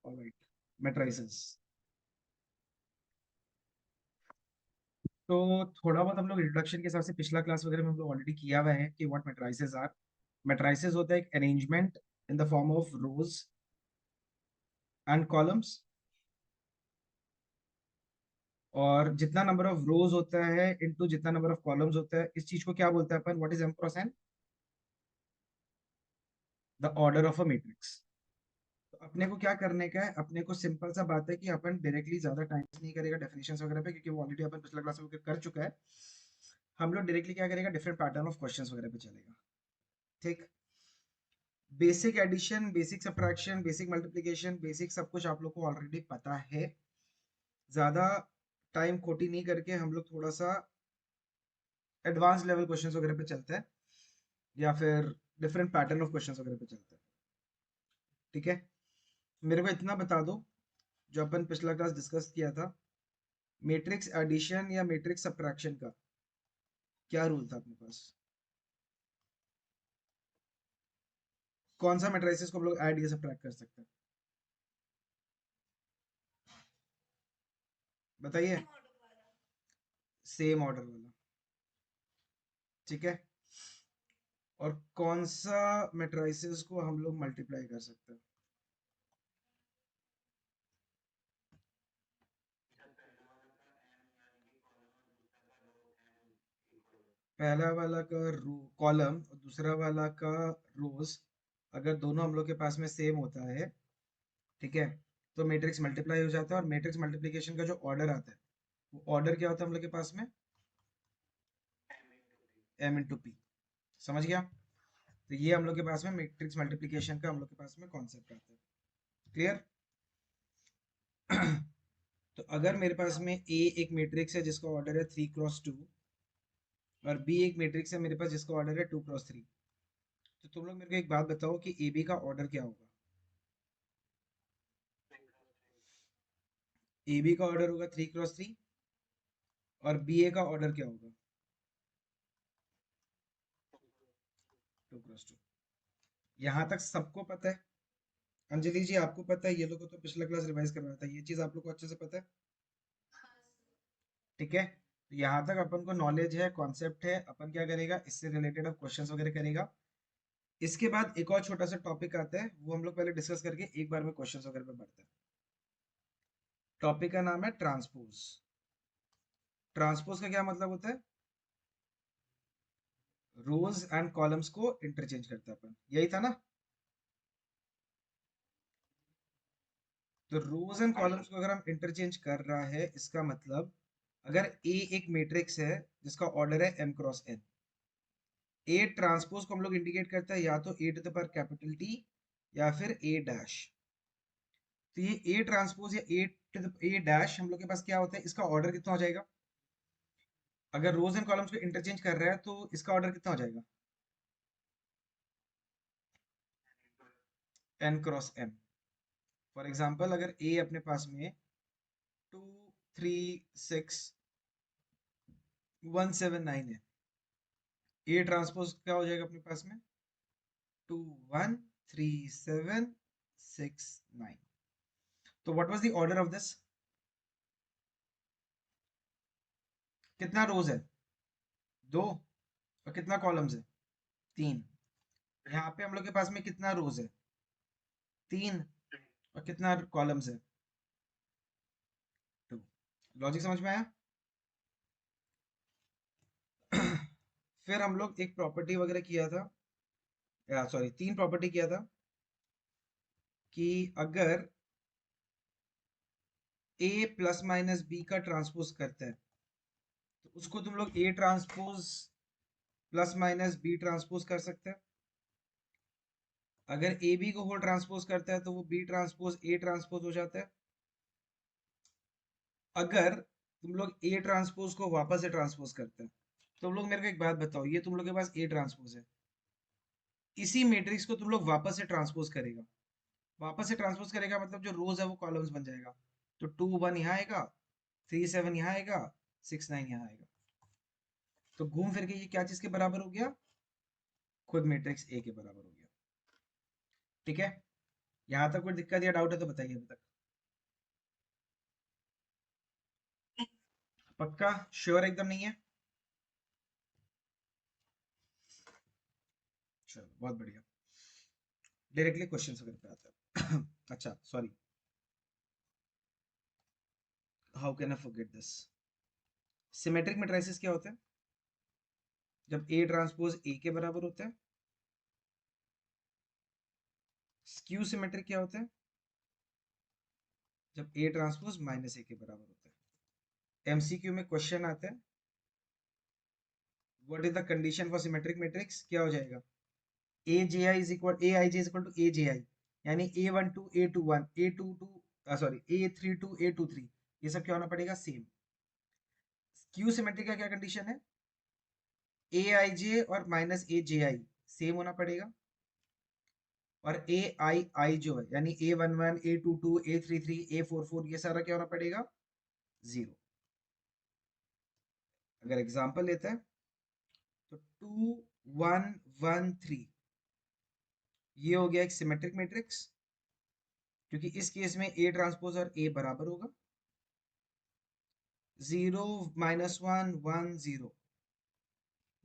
Alright, matrices. तो थोड़ा बहुत हम लोग इंट्रोडक्शन के हिसाब से पिछला क्लास वगैरह में हम लोग ऑलरेडी किया हुआ है कि व्हाट मैट्रिसेस आर। मैट्रिसेस होता है एक arrangement in the form of rose and columns, और जितना नंबर ऑफ रोज होता है इनटू जितना नंबर ऑफ कॉलम्स होता है, इस चीज को क्या बोलते हैं अपन? What is M cross N? The order of a matrix. तो अपने को क्या करने का है? अपने को सिंपल सा बात है कि अपन डायरेक्टली ज्यादा टाइम नहीं करेगा डेफिनेशंस वगैरह पे, क्योंकि वो ऑलरेडी अपन पिछला क्लास में कर चुका है। हम लोग डायरेक्टली क्या करेगा, डिफरेंट पैटर्न ऑफ क्वेश्चंस वगैरह पे चलेगा। ठीक। Basic addition, basic subtraction, basic multiplication, basic सब कुछ आप लोग को ऑलरेडी पता है। ज्यादा टाइम खोटी नहीं करके हम लोग थोड़ा सा एडवांस लेवल क्वेश्चंस वगैरह पे चलते हैं, या फिर डिफरेंट पैटर्न ऑफ क्वेश्चंस वगैरह पे चलते हैं। ठीक है, मेरे को इतना बता दो, जो अपन पिछला क्लास डिस्कस किया था, मैट्रिक्स एडिशन या मैट्रिक्स सब्ट्रैक्शन का क्या रूल था अपने पास? कौन सा मैट्रिसेस को हम लोग ऐड या सब्ट्रैक्ट कर सकते हैं? बताइए। सेम ऑर्डर वाला। ठीक है। और कौन सा मैट्रिसेस को हम लोग मल्टीप्लाई कर सकते हैं? पहला वाला का रो कॉलम और दूसरा वाला का रोज, अगर दोनों हम लोग के पास में सेम होता है, ठीक है, तो मैट्रिक्स मल्टीप्लाई हो जाता है। और मैट्रिक्स मल्टीप्लिकेशन का जो ऑर्डर आता है, वो ऑर्डर क्या होता है हम लोग के पास में? M into P. समझ गया? तो ये हम लोग के पास में मैट्रिक्स मल्टीप्लिकेशन का हम लोग के पास में कॉन्सेप्ट आता है। क्लियर? तो अगर मेरे पास में ए एक मैट्रिक्स है जिसका ऑर्डर है 3x2, और बी एक मैट्रिक्स है मेरे पास जिसका ऑर्डर है 2x3, तो तुम लोग मेरे को एक बात बताओ कि ए बी का ऑर्डर क्या होगा? ए बी का ऑर्डर होगा 3x3, और बी ए का ऑर्डर क्या होगा? 2x2। यहाँ तक सबको पता है? अंजलि जी आपको पता है? ये लोग को तो पिछला क्लास रिवाइज करवाया था, ये चीज आप लोग को अच्छे से पता है? ठीक है, तो यहाँ तक अपन को नॉलेज है, कॉन्सेप्ट है। अपन क्या करेगा, इससे रिलेटेड अब क्वेश्चंस वगैरह करेगा। इसके बाद एक और छोटा सा टॉपिक आता है, वो हम लोग पहले डिस्कस करके एक बार में क्वेश्चंस वगैरह पे बढ़ते हैं। टॉपिक का नाम है ट्रांसपोज। ट्रांसपोज का क्या मतलब होता है? रोज एंड कॉलम्स को इंटरचेंज करता है अपन, यही था ना? तो रोज एंड कॉलम्स को अगर हम इंटरचेंज कर रहा है, इसका मतलब अगर ए एक मैट्रिक्स है जिसका ऑर्डर है m cross n, A transpose को हम लोग इंडिकेट करता है या तो A to the power capital T या फिर ए डैश। तो ये ए ट्रांसपोज या A to the A dash हम लोग के पास क्या होता है, इसका ऑर्डर कितना हो जाएगा? अगर रोज एंड कॉलम्स को इंटरचेंज कर रहा है तो इसका ऑर्डर कितना हो जाएगा? n cross m। For example अगर ए अपने पास में 236179 है, ए ट्रांसपोज क्या हो जाएगा अपने पास में? 213769। तो what was the order of this? कितना रोज है? दो। और कितना कॉलम्स है? तीन। यहाँ पे हम लोग के पास में कितना रोज है? तीन। और कितना कॉलम्स है? टू। लॉजिक समझ में आया? फिर हम लोग एक प्रॉपर्टी वगैरह किया था, सॉरी तीन प्रॉपर्टी किया था, कि अगर ए प्लस माइनस बी का ट्रांसपोज करता है, तो उसको तुम लोग A transpose plus minus B transpose कर सकते हैं। अगर ए बी को होल ट्रांसपोज करता है तो वो बी ट्रांसपोज ए ट्रांसपोज हो जाता है। अगर तुम लोग ए ट्रांसपोज को वापस से ट्रांसपोज करते हैं, तुम लोग मेरे को एक बात बताओ, ये तुम लोग के पास ए ट्रांसपोज है, इसी मैट्रिक्स को तुम लोग वापस से ट्रांसपोज करेगा। वापस से ट्रांसपोज करेगा मतलब जो रोज है वो कॉलम्स बन जाएगा। तो 2 1 यहाँ आएगा, 3 7 यहाँ आएगा, 6 9 यहाँ आएगा। तो घूम फिर के ये क्या चीज के बराबर हो गया? खुद मैट्रिक्स ए के बराबर हो गया। ठीक है, यहाँ तक कोई दिक्कत या डाउट है तो बताइए अभी तक। पक्का श्योर एकदम नहीं है? चलो बहुत बढ़िया, डायरेक्टली क्वेश्चन वगैरह पे आते हैं। अच्छा sorry, how can I forget this. Symmetric matrices क्या होते हैं? जब ए ट्रांसपोज ए के बराबर होता है। स्क्यू सिमेट्रिक क्या होता है? जब ए ट्रांसपोज माइनस ए के बराबर होता है। एमसीक्यू में क्वेश्चन आता है, what is the condition for symmetric matrix, क्या हो जाएगा? A J I is equal A I J is equal to A J I, यानी A one two A two one A two two sorry A three two A two three, ये सब क्या होना पड़ेगा? Same. Skew symmetric का क्या condition है? ए I जे और माइनस ए जे आई सेम होना पड़ेगा, और ए आई आई जो है यानी A one one A two two A three three A four four, ये सारा क्या होना पड़ेगा? जीरो। अगर एग्जांपल लेते हैं तो टू वन वन थ्री, ये हो गया एक सिमेट्रिक मैट्रिक्स, क्योंकि इस केस में ए ट्रांसपोज और ए बराबर होगा। Zero minus one one zero,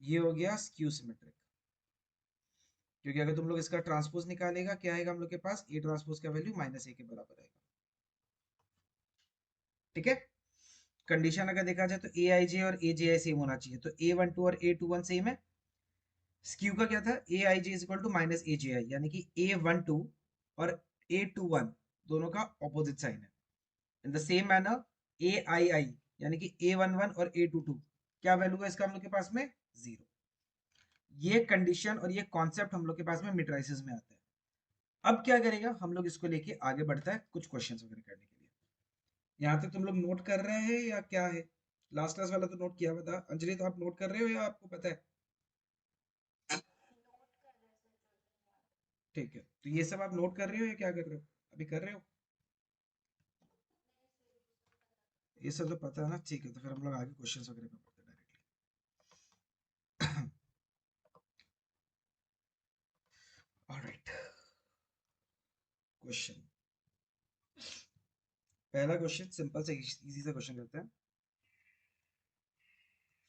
ये हो गया स्क्यू सिमेट्रिक, क्योंकि अगर तुम लोग इसका ट्रांसपोज निकालेगा क्या आएगा हम लोग के पास? ए ट्रांसपोज का वैल्यू माइनस ए के बराबर आएगा। ठीक है, कंडीशन अगर देखा जाए तो ए आई जे और ए जे आई सेम होना चाहिए, तो ए वन टू और ए टू वन सेम है। स्क्यू का क्या था? ए I J is equal to minus A J I, यानी कि ए वन टू और ए टू वन दोनों का ऑपोजिट साइन है। इन द सेम मैनर ए आई आई, यानी कि ए वन वन और ए टू टू, क्या वैल्यू है इसका हम लोग के पास में? जीरो। ये कंडीशन और ये कॉन्सेप्ट हम लोग के पास में मैट्रिसेस में आता है। अब क्या करेगा, हम लोग इसको लेके आगे बढ़ता है कुछ क्वेश्चन वगैरह करने के लिए। यहाँ तक तुम लोग नोट कर रहे हैं या क्या है? लास्ट क्लास वाला तो नोट किया हुआ था। अंजलि, तो आप नोट कर रहे हो या आपको पता है? ठीक है, तो ये सब आप नोट कर रहे हो या क्या कर रहे हो? अभी कर रहे हो? ये सब तो पता है ना, ठीक है, तो फिर हम लोग आगे क्वेश्चंस वगैरह पे पढ़ते हैं डायरेक्टली। ऑलराइट, क्वेश्चन, पहला क्वेश्चन सिंपल से इजी सा क्वेश्चन करते हैं।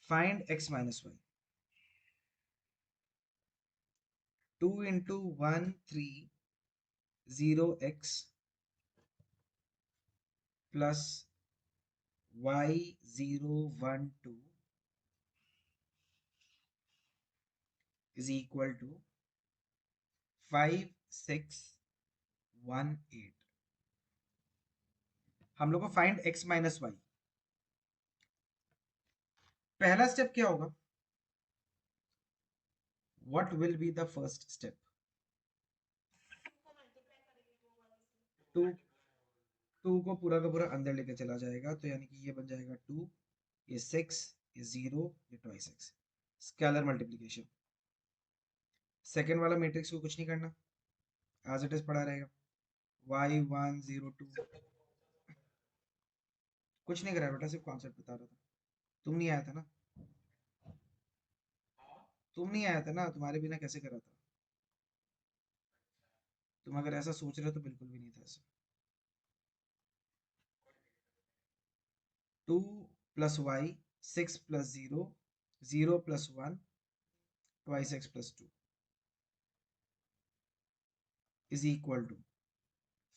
Find x minus y. 2 into 1 3 0 x plus y 0 1 2 is equal to 5 6 1 8। हम लोग को फाइंड x माइनस वाई। पहला स्टेप क्या होगा? What will be the first step? Two, two को पूरा का पूरा अंदर लेके चला जाएगा, तो यानी कि ये बन जाएगा टू, ये सिक्स, ये जीरो, ये twice x, scalar multiplication. Second वाला मैट्रिक्स को कुछ नहीं करना, एज इट इज पड़ा रहेगा। वाई वन जीरो टू, कुछ नहीं करा बेटा, सिर्फ कॉन्सेप्ट बता रहा था। तुम नहीं आया था ना, तुम नहीं आया था ना, तुम्हारे बिना कैसे करा था? तुम अगर ऐसा सोच रहे हो तो बिल्कुल भी नहीं था ऐसा। Two plus y, six plus zero, zero plus one, twice x plus two is equal to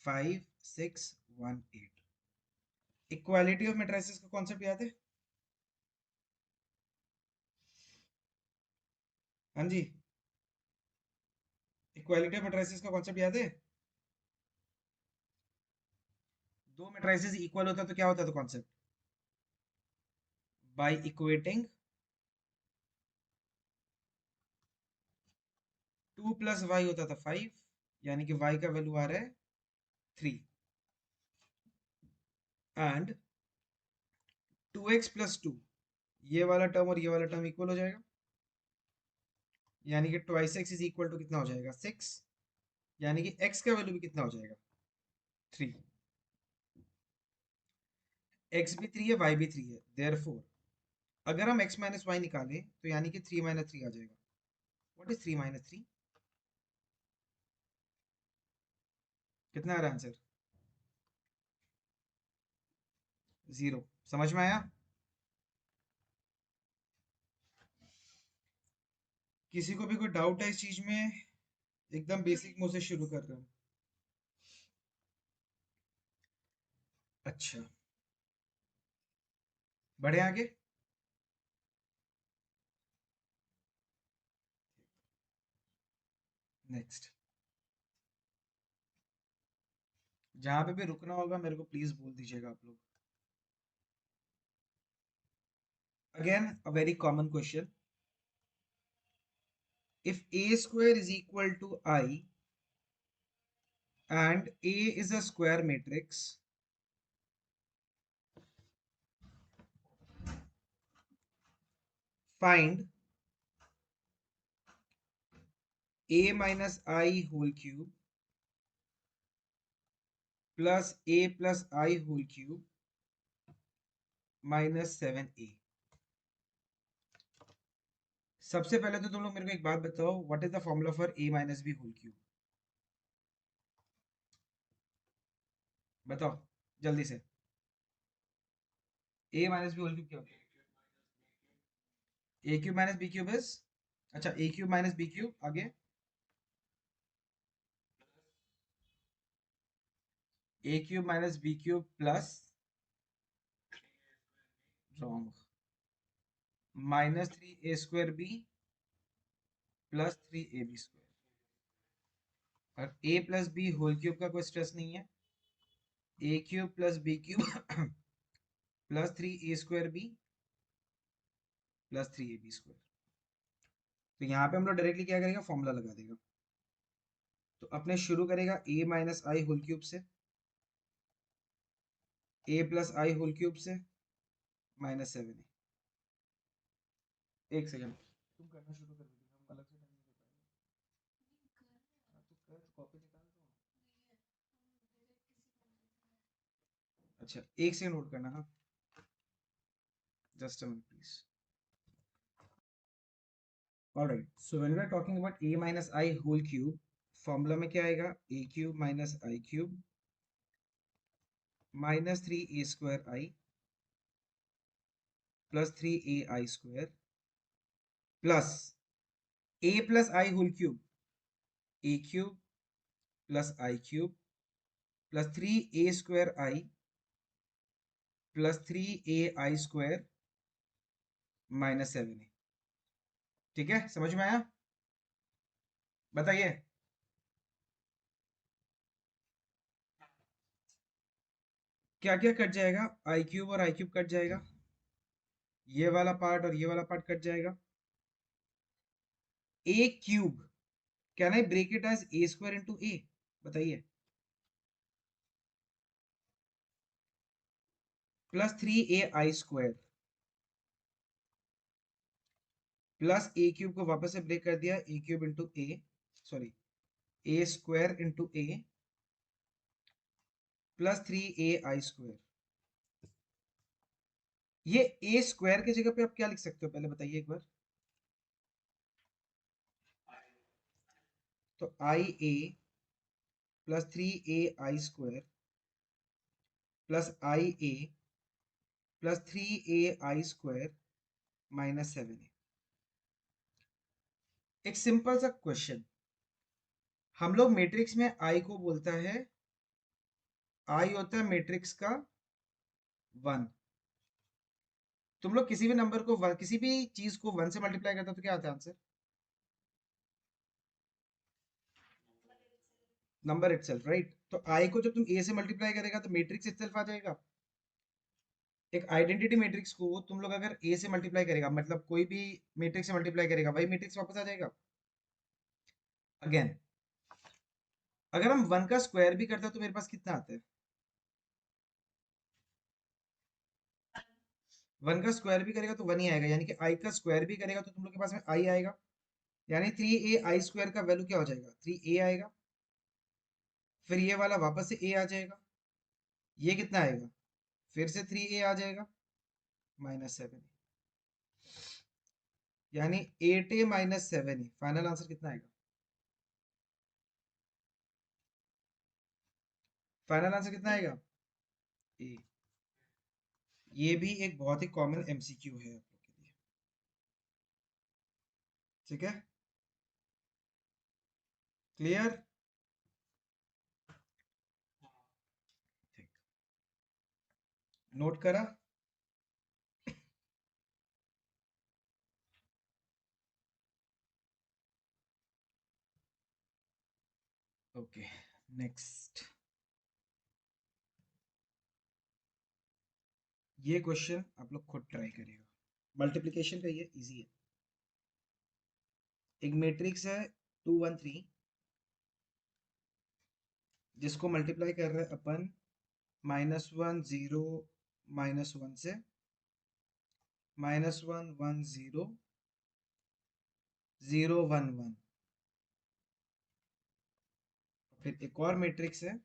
5 6 1 8। Equality of matrices का कॉन्सेप्ट याद है? हाँ जी, इक्वालिटी ऑफ मैट्रिसेस का कॉन्सेप्ट याद है? दो मैट्रिसेस इक्वल होता तो क्या होता था concept? By equating, two plus y होता था 5, यानी कि वाई का वैल्यू आ रहा है 3, एंड 2x प्लस टू, ये वाला टर्म और ये वाला टर्म इक्वल हो जाएगा, यानी कि twice x is equal to कितना हो जाएगा? 6, यानी कि x का वैल्यू भी कितना हो जाएगा? 3। x भी 3 है, y भी 3 है, देयरफॉर अगर हम x माइनस वाई निकालें तो यानी कि 3 माइनस 3 आ जाएगा। What is 3 minus 3? कितना आ रहा है आंसर? 0। समझ में आया? किसी को भी कोई डाउट है इस चीज में? एकदम बेसिक मुझसे शुरू कर रहे हैं। अच्छा, बढ़े आगे। नेक्स्ट, जहां पे भी रुकना होगा मेरे को प्लीज बोल दीजिएगा आप लोग। Again a very common question, if a square is equal to I and A is a square matrix, find A minus I whole cube plus A plus I whole cube minus 7A। सबसे पहले तो तुम लोग मेरे को एक बात बताओ, what is the formula for A minus B whole cube? बताओ जल्दी से। A minus B whole cube क्या होता है? A cube minus B cube is, अच्छा A cube minus B cube, आगे A cube minus B cube plus, wrong, -3a² B plus 3ab²। और a plus B whole cube का कोई stress नहीं है, A cube plus B cube plus 3a² B plus 3ab²। तो यहाँ पे हम लोग डायरेक्टली क्या करेगा, फॉर्मूला लगा देगा। तो अपने शुरू करेगा a minus i whole cube से, a plus i whole cube से, -7a। एक सेकंड, तुम करना शुरू कर दो, हम अलग से टाइम नहीं दे पाएंगे। हाँ, तो कर, कॉपी निकाल दो। अच्छा एक सेकंड नोट करना, हाँ, just a minute please. Alright, so when we are talking about a minus i whole cube, formula में क्या आएगा, a cube minus i cube -3a² plus 3ai² plus a plus i whole cube, a cube plus i cube plus 3a² plus 3ai² -7a। ठीक है, समझ में आया? बताइए। क्या क्या कट जाएगा? आई क्यूब और आई क्यूब कट जाएगा, ये वाला पार्ट और ये वाला पार्ट कट जाएगा। A cube, can I break it as a² into A? बताइए। प्लस 3ai² प्लस ए क्यूब को वापस से ब्रेक कर दिया, ए क्यूब इंटू ए, सॉरी a² इंटू ए प्लस 3ai²। ये a² की जगह पे आप क्या लिख सकते हो, पहले बताइए एक बार। तो आई ए प्लस 3ai² प्लस आई ए प्लस 3ai² -7a। एक सिंपल सा क्वेश्चन, हम लोग मैट्रिक्स में आई को बोलता है, आई होता है मैट्रिक्स का 1। तुम लोग किसी भी नंबर को किसी भी चीज को 1 से मल्टीप्लाई करते हो तो क्या आता है आंसर? Number itself, right? तो आई को जब तुम ए से मल्टीप्लाई करेगा तो मैट्रिक्स इटसेल्फ आ जाएगा। एक आइडेंटिटी मैट्रिक्स को तुम लोग अगर ए से मल्टीप्लाई करेगा, मतलब कोई भी मैट्रिक्स से मल्टीप्लाई करेगा, वही मैट्रिक्स वापस आ जाएगा। अगेन, अगर हम 1 का स्क्वायर भी करते हैं तो मेरे पास कितना आता है? 1 का स्क्वायर भी करेगा तो 1 ही आएगा, यानी कि आई का स्क्वायर भी करेगा तो तुम लोग के पास में आई आएगा, यानी 3ai² का वैल्यू क्या हो जाएगा, 3a आएगा। फिर ये वाला वापस से a आ जाएगा, ये कितना आएगा, फिर से 3a आ जाएगा -7, यानी 8a -7a। फाइनल आंसर कितना आएगा? फाइनल आंसर कितना आएगा? ए। ये भी एक बहुत ही कॉमन एमसीक्यू है आप लोग के लिए। ठीक है, क्लियर? ठीक, नोट करा? Okay, next. ये क्वेश्चन आप लोग खुद ट्राई करिएगा, मल्टीप्लिकेशन का, ये इजी है। एक मैट्रिक्स है 2 1 3, जिसको मल्टीप्लाई कर रहे हैं अपन -1 0 -1 से, -1 1 0 0 1 1। फिर एक और मैट्रिक्स है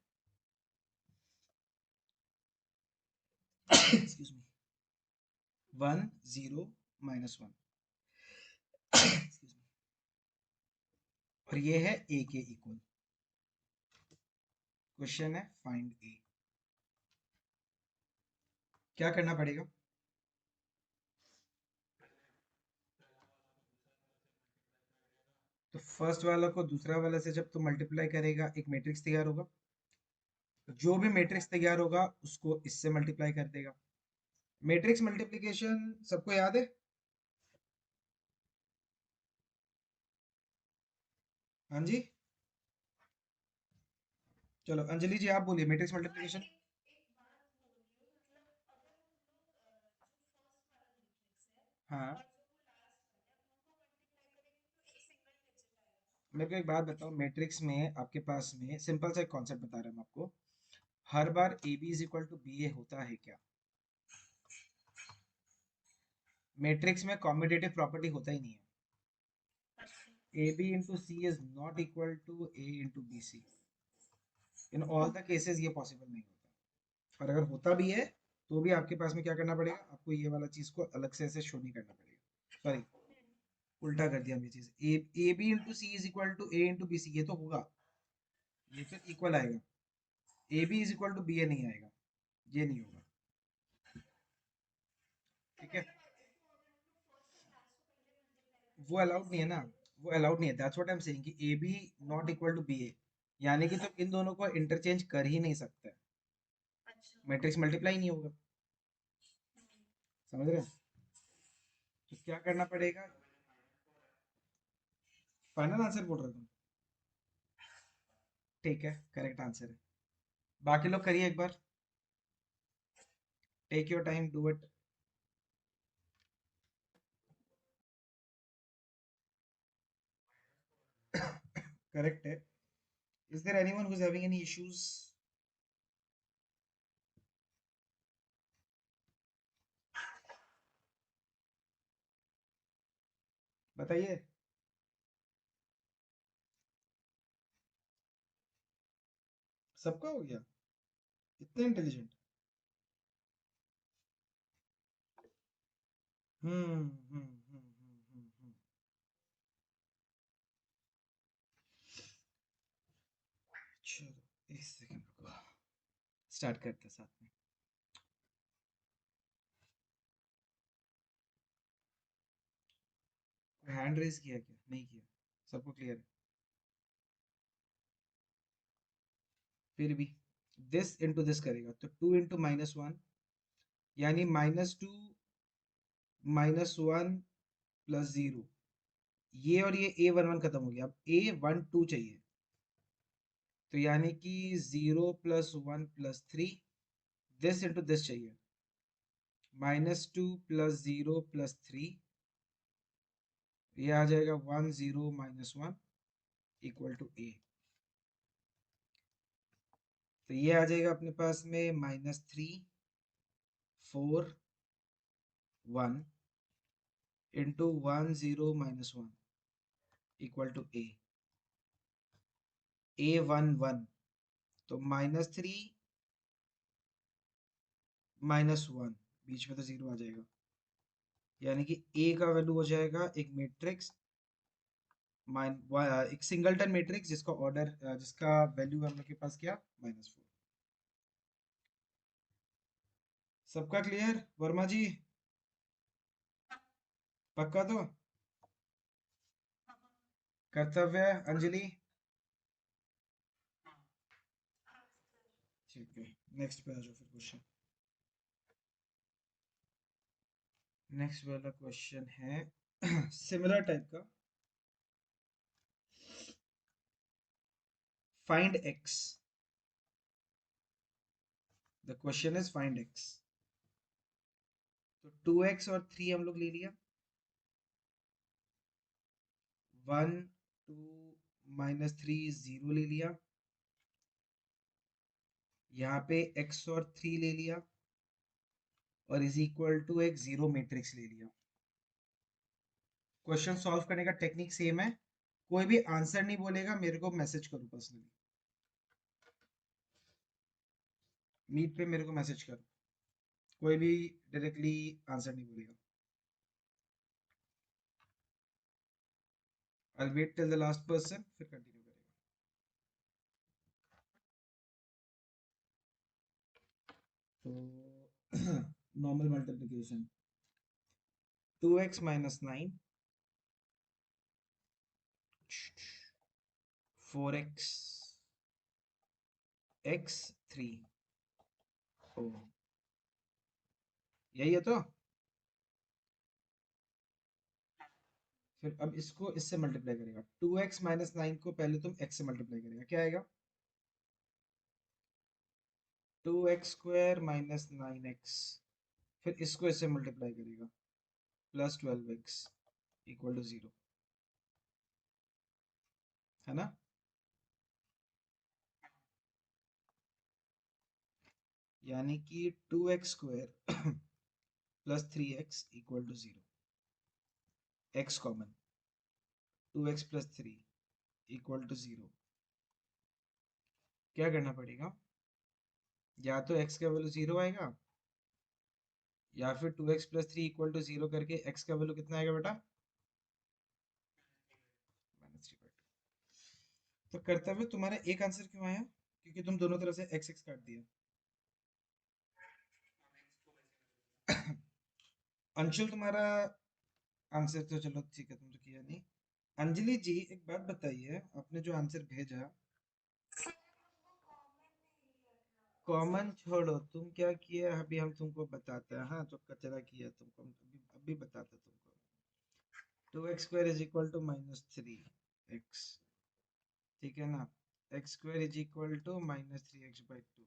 एक्सक्यूज मी, 1 0 -1, और ये है ए के इक्वल। क्वेश्चन है फाइंड ए। क्या करना पड़ेगा? तो फर्स्ट वाला को दूसरा वाला से जब तुम मल्टीप्लाई करेगा, एक मैट्रिक्स तैयार होगा। जो भी मैट्रिक्स तैयार होगा उसको इससे मल्टीप्लाई कर देगा। मैट्रिक्स मल्टीप्लिकेशन सबको याद है? हाँ जी, चलो अंजलि जी आप बोलिए मैट्रिक्स मल्टीप्लिकेशन। हाँ, मेरे को एक बात बताओ, मैट्रिक्स में आपके पास में सिंपल सा एक कॉन्सेप्ट बता रहा हूँ मैं आपको। हर बार A B is equal to B A होता है क्या? मैट्रिक्स में कॉम्बिनेटिव प्रॉपर्टी होता ही नहीं है। A B into C is not equal to A into B C. In all the cases ये पॉसिबल नहीं होता, और अगर होता भी है तो भी आपके पास में क्या करना पड़ेगा, आपको ये वाला चीज को अलग से ऐसे शो नहीं करना पड़ेगा। सॉरी, उल्टा कर दिया हमने चीज। A B into C is equal to A into B C, ये तो होगा, ये तो इक्वल आएगा। A B is equal to B A नहीं आएगा, ये नहीं होगा। ठीक है, वो अलाउड नहीं है ना, वो अलाउड नहीं है। That's what I am saying कि A B not equal to B A, यानी कि तुम इन दोनों को इंटरचेंज कर ही नहीं सकते, मैट्रिक्स मल्टीप्लाई नहीं होगा। समझ रहे हैं? तो क्या करना पड़ेगा? फाइनल आंसर बोल रहे हो तुम? ठीक है, करेक्ट आंसर है। बाकी लोग करिए एक बार, take your time, do it. Correct है। Is there anyone who is having any issues? बताइए। सबका हो गया? इतने इंटेलिजेंट? हम्म। चलो एक सेकंड रुको, स्टार्ट करते हैं साथ में। हैंड रेज किया क्या? नहीं किया? सबको क्लियर है? फिर भी दिस इंटू दिस करेगा तो 2 इंटू -1, यानी -2 -1 प्लस 0। ये और ये A11 खत्म हो गया, अब A12 चाहिए। तो यानी कि 0 plus 1 plus 3, this into this चाहिए, -2 प्लस 0 प्लस 3, ये आ जाएगा 1 0 -1 इक्वल टू A। तो ये आ जाएगा अपने पास में -3 4 1 इंटू 1 0 -1 इक्वल टू A11। तो -3 -1, बीच में तो जीरो आ जाएगा, यानी कि ए का वैल्यू हो जाएगा एक मैट्रिक्स एक सिंगलटन मैट्रिक्स जिसका ऑर्डर जिसका वैल्यू हम लोग के पास क्या, -4। सबका क्लियर वर्मा जी? पक्का तो? कर्तव्य अंजलि? ठीक है, नेक्स्ट पे आ जाओ फिर क्वेश्चन। नेक्स्ट वाला क्वेश्चन है सिमिलर टाइप का। Find x. The question is find x. तो 2x और 3 हम लोग ले लिया। 1 2 -3 0 ले लिया। यहाँ पे x और 3 ले लिया और इज इक्वल टू एक जीरो मैट्रिक्स ले लिया। क्वेश्चन सॉल्व करने का टेक्निक सेम है। कोई भी आंसर नहीं बोलेगा, मेरे को मैसेज करो पर्सनली, मीट पे मेरे को मैसेज करो। कोई भी डायरेक्टली आंसर नहीं बोलेगा। I wait till the last person, फिर कंटिन्यू करेगा। तो normal multiplication 2x - 9 4x x 3। ओ, यही है तो। फिर अब इसको इससे मल्टीप्लाई करेगा। 2x - 9 को पहले तुम x से मल्टीप्लाई करेगा, क्या आएगा? 2x² - 9x। फिर इसको इससे मल्टीप्लाई करेगा, +12x इक्वल टू 0, है ना? यानी कि 2x² +3x equal to 0। x common, 2x + 3 equal to 0। क्या करना पड़ेगा? या तो x का वैल्यू 0 आएगा, या फिर 2x + 3 इक्वल टू 0 करके x का वैल्यू कितना आएगा बेटा? -3/2। तो कर्तव्य तुम्हारा एक आंसर क्यों आया? क्योंकि तुम दोनों तरफ से x x काट दिया। अंशुल तुम्हारा आंसर तो चलो ठीक है, तुम तो किया नहीं। अंजलि जी एक बात बताइए, आपने जो आंसर भेजा, कॉमन छोड़ो, तुम क्या किया अभी हम तुमको बताते हैं। हाँ, जो कचरा किया तुमको हम अभी बताते हैं तुमको। 2x² is equal to -3x, ठीक है ना? x² is equal to -3x/2।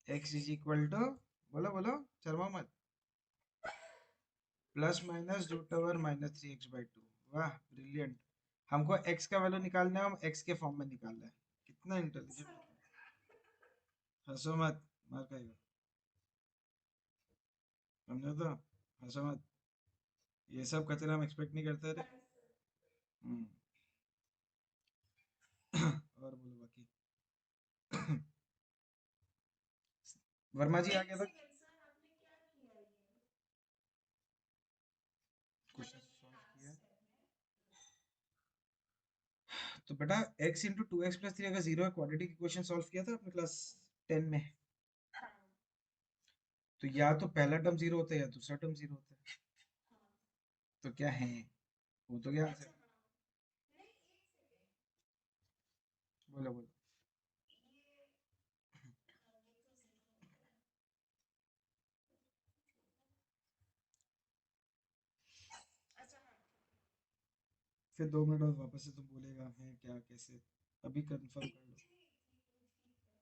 x is equal to, बोलो बोलो, शर्मा मत, ± -√3x/2। वाह, ब्रिलियंट। हमको x का वैल्यू निकालना है, हम x के फॉर्म में निकाल रहे हैं। कितना इंटेलिजेंट। हंसो मत, मार खाएगा, समझो तो। हंसो मत, ये सब कचरा हम एक्सपेक्ट नहीं करते थे। हम्म। और बोलो बाकी। वर्मा जी आ गया था क्वेश्चन सॉल्व किया। तो बेटा x × 2x + 3 अगर 0 है, क्वाड्रेटिक इक्वेशन सॉल्व किया था आपने क्लास 10 में। तो या तो पहला टर्म 0 होता है या दूसरा टर्म 0 होता है। तो क्या है वो, तो क्या आंसर? बोलो बोलो। फिर 2 मिनट बाद वापस से तुम बोलेगा है क्या कैसे। अभी कंफर्म कर लो,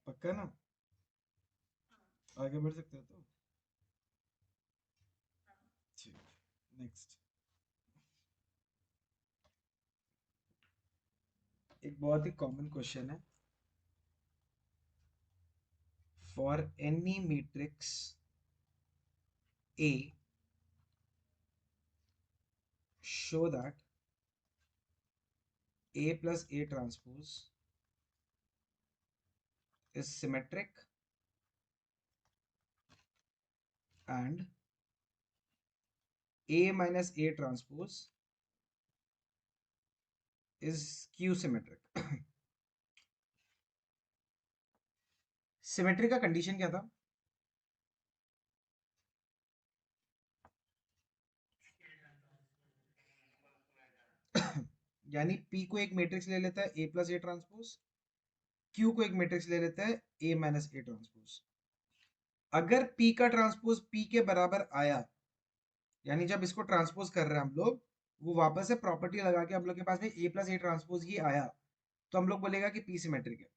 पक्का ना? आगे बढ़ सकते हो तो? ठीक, नेक्स्ट। एक बहुत ही कॉमन क्वेश्चन है। For any matrix A, show that A plus A transpose is symmetric and A minus A transpose is Q symmetric. Symmetry का कंडीशन क्या था? यानी P को एक मैट्रिक्स ले लेता है A plus A transpose, Q को एक मैट्रिक्स ले लेता है A माइनस ए ट्रांसपोज। अगर P का ट्रांसपोज P के बराबर आया, यानी जब इसको ट्रांसपोज कर रहे हैं हम लोग, वो वापस से प्रॉपर्टी लगा के हम लोग के पास में A प्लस ए ट्रांसपोज ही आया, तो हम लोग बोलेगा कि P सिमेट्रिक है।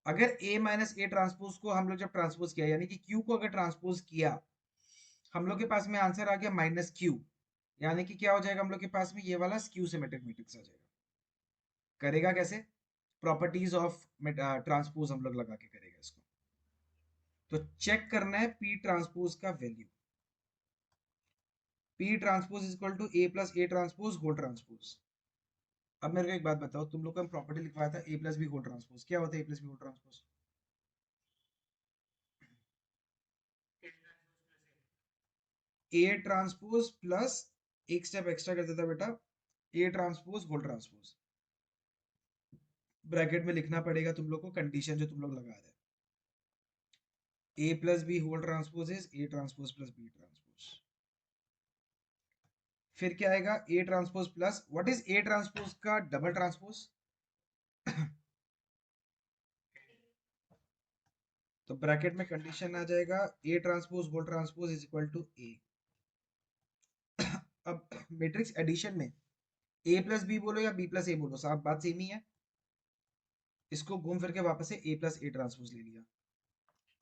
अगर A माइनस ए ट्रांसपोज को हम लोग जब ट्रांसपोज किया, यानी कि Q को अगर ट्रांसपोज किया, हम लोग के पास में आंसर आ गया माइनस Q, यानी कि क्या हो जाएगा हम लोग के पास में ये वाला स्क्यू सिमेट्रिक मैट्रिक्स आ जाएगा। करेगा कैसे? प्रॉपर्टीज ऑफ ट्रांसपोज हम लोग लगा के करेगा इसको। तो चेक करना है P ट्रांसपोज का value. P transpose is equal to A plus A transpose whole transpose. अब मेरे को एक बात बताओ, तुम लोग को हम प्रॉपर्टी लिखवाया था A plus B whole transpose, क्या होता है A plus B whole transpose? A transpose plus एक स्टेप एक्स्ट्रा कर देता बेटा, A transpose whole transpose. Bracket में लिखना पड़ेगा तुम लोग को कंडीशन जो तुम लोग लगा रहे हैं। A plus B whole transpose is A transpose plus B transpose. फिर क्या आएगा? A transpose plus what is A transpose का डबल ट्रांसपोज? तो ब्रैकेट में कंडीशन आ जाएगा A transpose whole transpose is equal to A। अब मैट्रिक्स एडिशन में A प्लस बी बोलो या B प्लस ए बोलो, सब बात सेम ही है। इसको घूम फिर के वापस से A प्लस ए ट्रांसपोज ले लिया,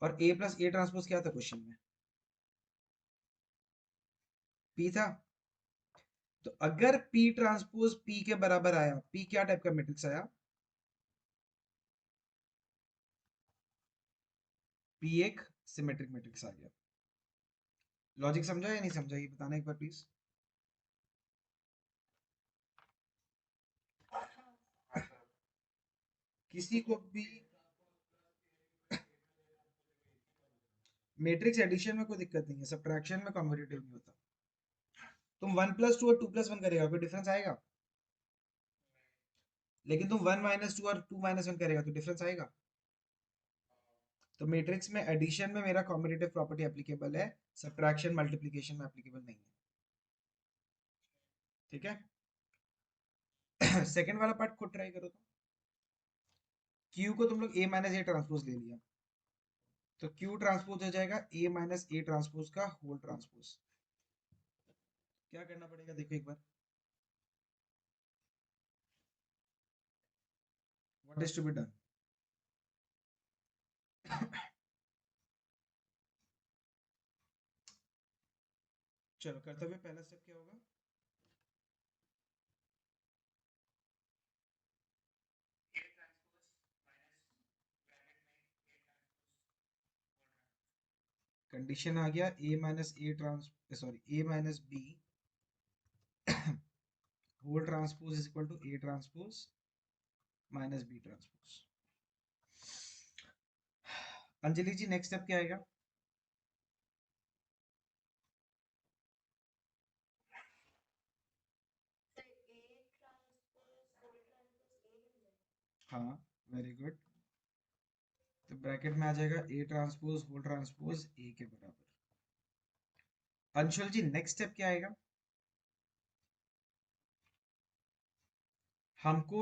और A प्लस ए ट्रांसपोज क्या था क्वेश्चन में? P था। तो अगर P ट्रांसपोज P के बराबर आया, P क्या टाइप का मैट्रिक्स आया? P एक सिमेट्रिक मैट्रिक्स आ गया। लॉजिक समझा या नहीं समझा, ये बताना एक बार प्लीज। किसी को भी मैट्रिक्स एडिशन में कोई दिक्कत नहीं है, सब्ट्रैक्शन में कॉम्पिटिटिव नहीं होता। तुम वन प्लस टू और टू प्लस वन करेगा, कोई डिफरेंस आएगा? लेकिन तुम वन माइनस टू और टू माइनस वन करेगा तो डिफरेंस आएगा। तो मैट्रिक्स में एडिशन में मेरा कॉम्पिटिटिव प्रॉपर्टी एप्लीकेबल है, सब्ट्रैक्शन मल्टीप्लिकेशन में एप्लीकेबल नहीं है। ठीक है। सेकंड वाला पार्ट खुद ट्राई करो। तो Q को तुम लोग A माइनस ए ट्रांसपोज ले लिया, तो Q ट्रांसपोज हो जाएगा A माइनस ए ट्रांसपोज का होल ट्रांसपोज। क्या करना पड़ेगा देखो एक बार, what is to be done. चलो करते हुए पहला स्टेप क्या होगा? कंडीशन आ गया A minus A trans sorry A minus B whole transpose is equal to A transpose minus B transpose. Anjali ji next step क्या आएगा? हाँ, वेरी गुड। तो ब्रैकेट में आ जाएगा A transpose whole transpose A के बराबर। अंशुल जी नेक्स्ट स्टेप क्या आएगा? हमको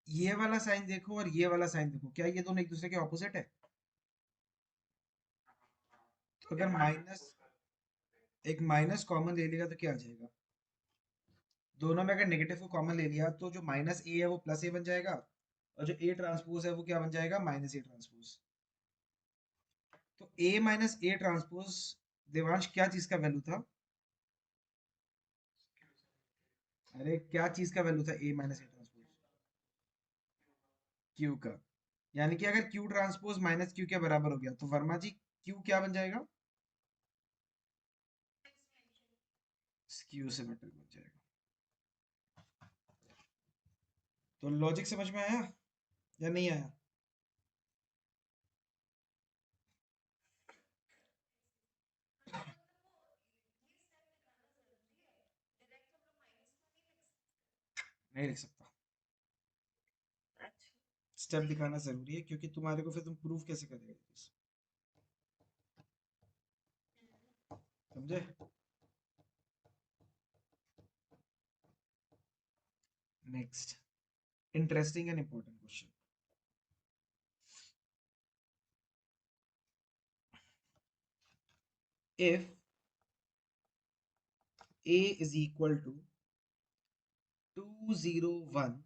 ये वाला साइन देखो और ये वाला साइन देखो, क्या ये दोनों एक दूसरे के ऑपोजिट है? तो अगर माइनस एक माइनस कॉमन ले लिया तो क्या आ जाएगा? दोनों में अगर नेगेटिव को कॉमन ले लिया तो जो माइनस ए है वो प्लस ए बन जाएगा, और जो ए ट्रांसपोज है वो क्या बन जाएगा? Minus A transpose. तो ए माइनस ए ट्रांसपोज, देवांश क्या चीज का वैल्यू था? अरे क्या चीज का वैल्यू था ए माइनस ए ट्रांसपोज? क्यू का। यानी कि अगर क्यू ट्रांसपोज माइनस क्यू के बराबर हो गया तो वर्मा जी क्यू क्या बन जाएगा? स्क्यू सिमेट्रिक बन जाएगा। तो लॉजिक समझ में आया या नहीं आया? नहीं लिख सकता, स्टेप दिखाना जरूरी है, क्योंकि तुम्हारे को फिर तुम प्रूफ कैसे करोगे? समझे? Next interesting and important question. If A is equal to 201,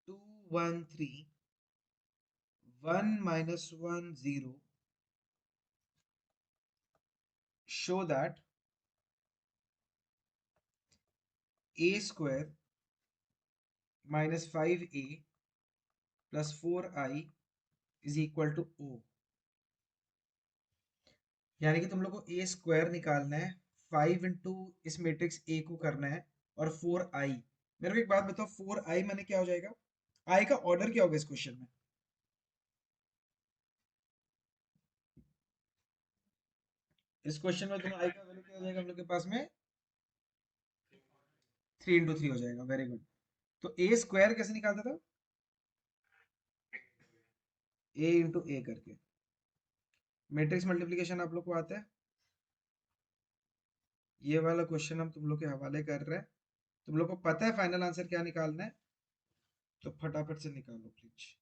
213, 1 minus 1 0, show that A square minus 5A plus 4I is equal to O. यानी कि तुम लोग को ए स्क्वायर निकालना है, 5 इंटू इस मैट्रिक्स ए को करना है, और 4i. मेरे को एक बात बताओ, 4i मैंने क्या हो जाएगा, आई का ऑर्डर क्या होगा इस क्वेश्चन में? इस क्वेश्चन में तुम आई का वैल्यू क्या हो जाएगा हम लोग के पास में? 3 इंटू 3 हो जाएगा. Very good. तो ए स्क्वायर कैसे निकालता था? ए इंटू ए करके. मैट्रिक्स मल्टीप्लीकेशन आप लोग को आता है? ये वाला क्वेश्चन हम तुम लोग के हवाले कर रहे हैं. तुम लोग को पता है फाइनल आंसर क्या निकालना है? तो फटाफट से निकालो please.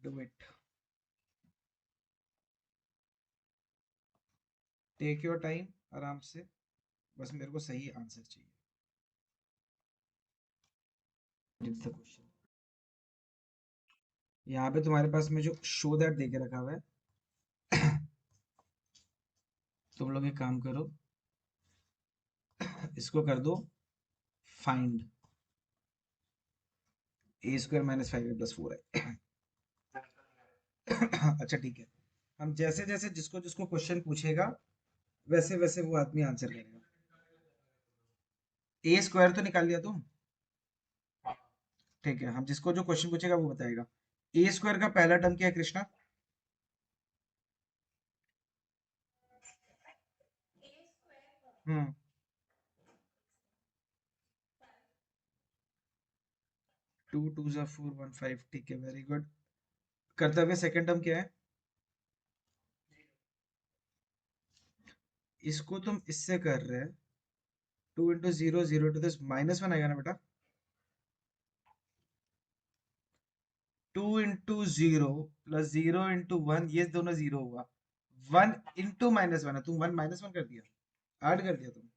Do it. Take your time, आराम से. बस मेरे को सही आंसर चाहिए. It's the question. यहाँ पे तुम्हारे पास में जो शो दैट दे के रखा हुआ है, तुम लोग एक काम करो, इसको कर दो फाइंड ए स्क्वायर माइनस 5 प्लस 4 है. अच्छा ठीक है. हम जैसे जैसे जिसको जिसको क्वेश्चन पूछेगा वैसे वैसे वो आदमी आंसर करेगा. ए स्क्वायर तो निकाल लिया तुम? ठीक है, हम जिसको जो क्वेश्चन पूछेगा वो बताएगा. ए स्क्वायर का पहला टर्म क्या है कृष्णा? हम्म. 2 2 4 1 5. ठीक है, वेरी गुड. कर्तव्य सेकंड टर्म क्या है? इसको तुम इससे कर रहे हैं. 2 इंटू 0 0 टू दिस -1 आएगा ना बेटा? 2 इंटू 0 प्लस 0 इंटू 1, ये दोनों जीरो हुआ. 1 इंटू -1 है, तुम 1 - 1 कर दिया, ऐड कर दिया तुम.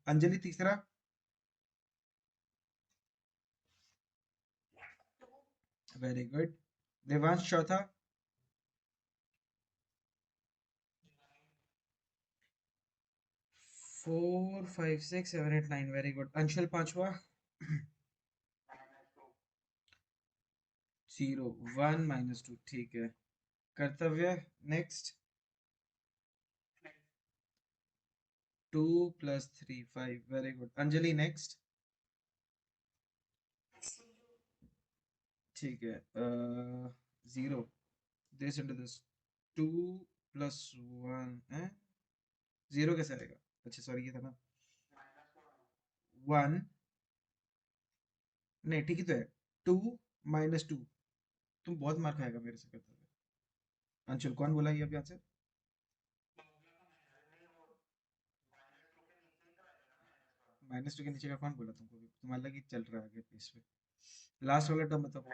अंजलि तीसरा. Very good. देवांश चौथा. 4 5 6 7 8 9. Very good. अंशुल पांचवा. 0 1 - 2. ठीक है. कर्तव्य next. 2 + 3 5. Very good. Anjali next. ठीक है. 0 दिस इंटू दिस. 2 + 1 है. 0 कैसे आएगा? अच्छा सॉरी, ये था ना 1. नहीं ठीक ही तो है. 2 - 2. तुम बहुत मार खाएगा मेरे से करते हुए. अंशुल कौन बोला ये अभी आंसर? -2 के नीचे का कौन बोला तुमको? तुम्हारा लग ही चल रहा है आगे पेज पे. लास्ट वाला टर्म बताओ.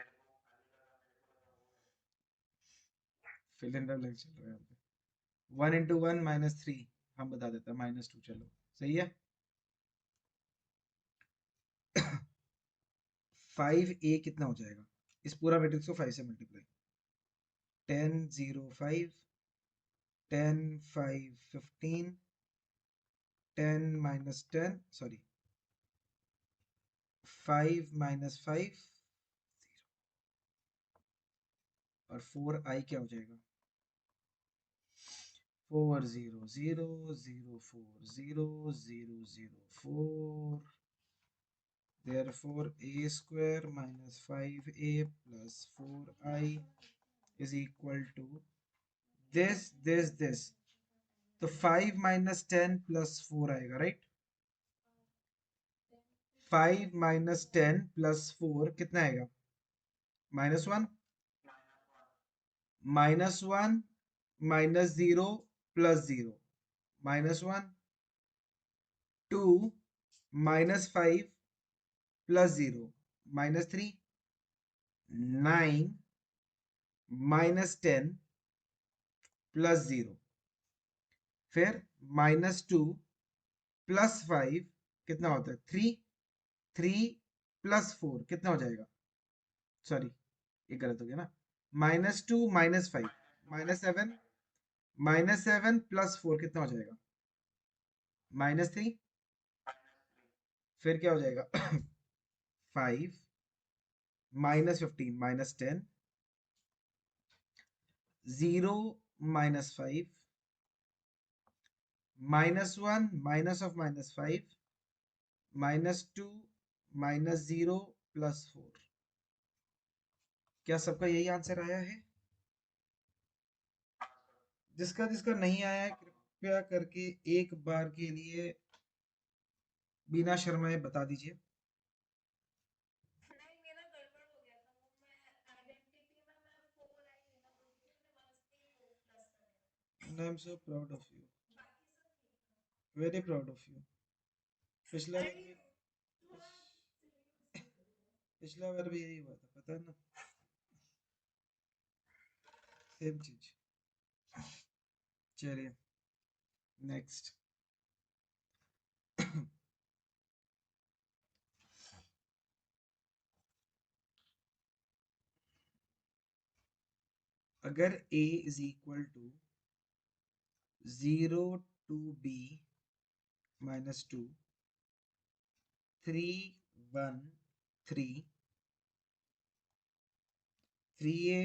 फिल इन द ब्लैंक चल रहा है यहाँ पे. 1 इंटू 1 -3. हम बता देते हैं -2. चलो सही है. 5a कितना हो जाएगा? इस पूरा मैट्रिक्स को 5 से मल्टीप्लाई. 10 0 5, 10 5 15, 10 - 10, सॉरी 5 - 5, और 4i क्या हो जाएगा? 4 0 0 0 4 0 0 0 4. Therefore, a square minus 5a plus 4i is equal to this तो 5 माइनस 10 प्लस 4 आएगा, राइट? 5 माइनस 10 प्लस 4 कितना आएगा? -1, -1 माइनस 0 प्लस 0, -1, 2 -5 प्लस 0, -3, 9 -10 प्लस 0, फिर -2 प्लस 5 कितना होता है? 3, 3 प्लस 4 कितना हो जाएगा? सॉरी, ये गलत हो गया ना। -2 -5 -7, -7 प्लस 4 कितना हो जाएगा? -3, फिर क्या हो जाएगा? 5 -15 -10, 0 -5, -1 माइनस ऑफ -5, -2 -0 प्लस 4। क्या सबका यही आंसर आया है? जिसका जिसका नहीं आया है कृपया करके एक बार के लिए बिना शर्माए बता दीजिए। And I'm so proud of you. Very proud of you. पिछला बार भी पिछला बार भी यही हुआ था, पता है ना? सेम चीज। चलिए नेक्स्ट। अगर a is equal to 0 two b -2 3 1 3 3a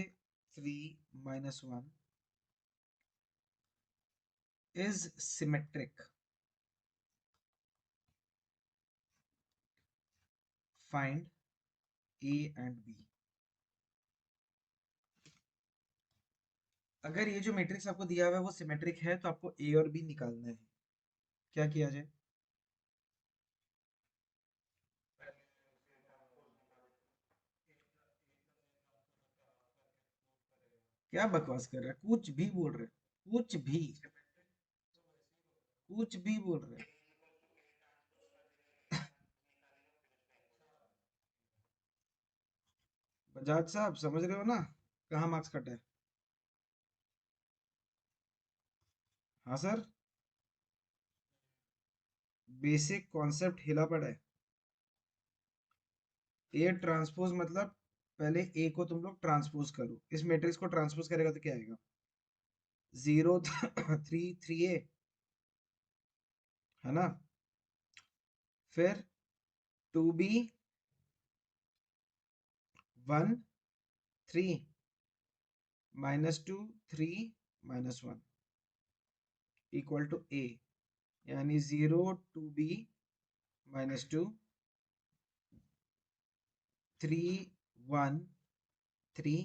3 -1 is symmetric, find a and b। अगर ये जो मैट्रिक्स आपको दिया हुआ है वो सिमेट्रिक है तो आपको a और b निकालना है। क्या किया जाए? क्या बकवास कर रहा है? कुछ भी बोल रहे हैं, कुछ भी बोल रहे हैं। बजाज साहब समझ रहे हो ना कहाँ मार्क्स कटा है? हाँ सर, बेसिक कॉन्सेप्ट हिला पड़ा है। ए ट्रांसपोज मतलब पहले ए को तुम लोग ट्रांसपोज करो, इस मैट्रिक्स को ट्रांसपोज करेगा तो क्या आएगा? 0 3 3a, है ना? फिर 2b 1 3 -2 3 -1 इक्वल टू a, यानी 0 2b -2 3 1 3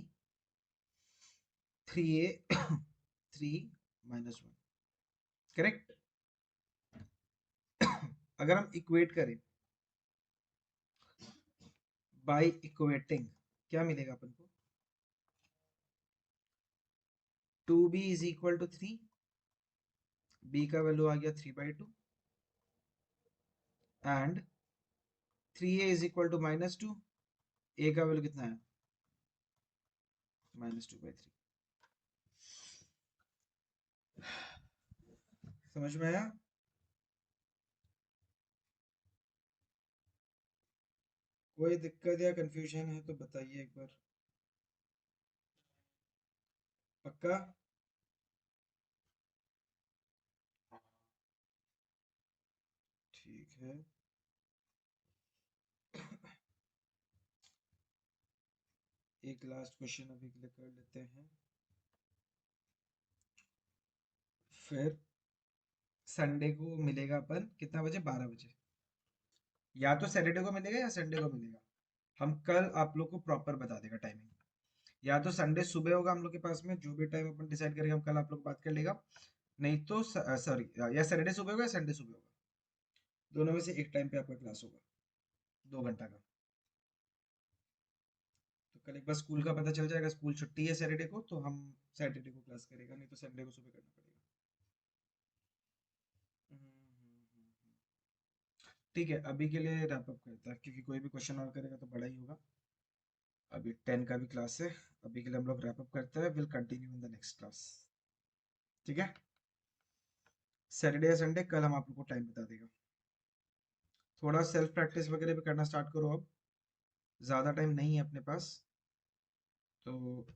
3a 3 -1। करेक्ट। अगर हम इक्वेट करें बाय इक्वेटिंग क्या मिलेगा अपन को? 2b is equal to 3, b का वैल्यू आ गया 3/2 and 3a is equal to -2, a का वैल्यू कितना है? -2/3। समझ में आया? कोई दिक्कत या कंफ्यूजन है तो बताइए एक बार। पक्का? ठीक है। एक लास्ट क्वेश्चन अभी के लिए कर लेते हैं, फिर संडे को मिलेगा अपन कितना बजे? 12 बजे। या तो सैटरडे को मिलेगा या संडे को मिलेगा, हम कल आप लोग को प्रॉपर बता देगा टाइमिंग। या तो संडे सुबह होगा हम लोग के पास में, जो भी टाइम अपन डिसाइड करेंगे हम कल आप लोग बात कर लेगा, नहीं तो सॉरी या सैटरडे सुबह होगा या संडे सुबह होगा, दोनों में से एक टाइम पे आपका क्लास होगा 2 घंटा का। तो कल एक बार स्कूल का पता चल जाएगा, स्कूल छुट्टी है सैटरडे को तो हम सैटरडे को क्लास करेगा, नहीं तो संडे को सुबह करना पड़ेगा। ठीक है, अभी के लिए रैप अप करता है, क्योंकि कोई भी क्वेश्चन और करेगा तो बड़ा ही होगा। अभी 10 का भी क्लास है, अभी के लिए हम लोग रैप अप करते हैं, will continue in the next class. ठीक है, सैटरडे या संडे कल हम आप लोग को टाइम बता देगा। थोड़ा सेल्फ प्रैक्टिस वगैरह भी करना स्टार्ट करो अब, ज़्यादा टाइम नहीं है अपने पास, तो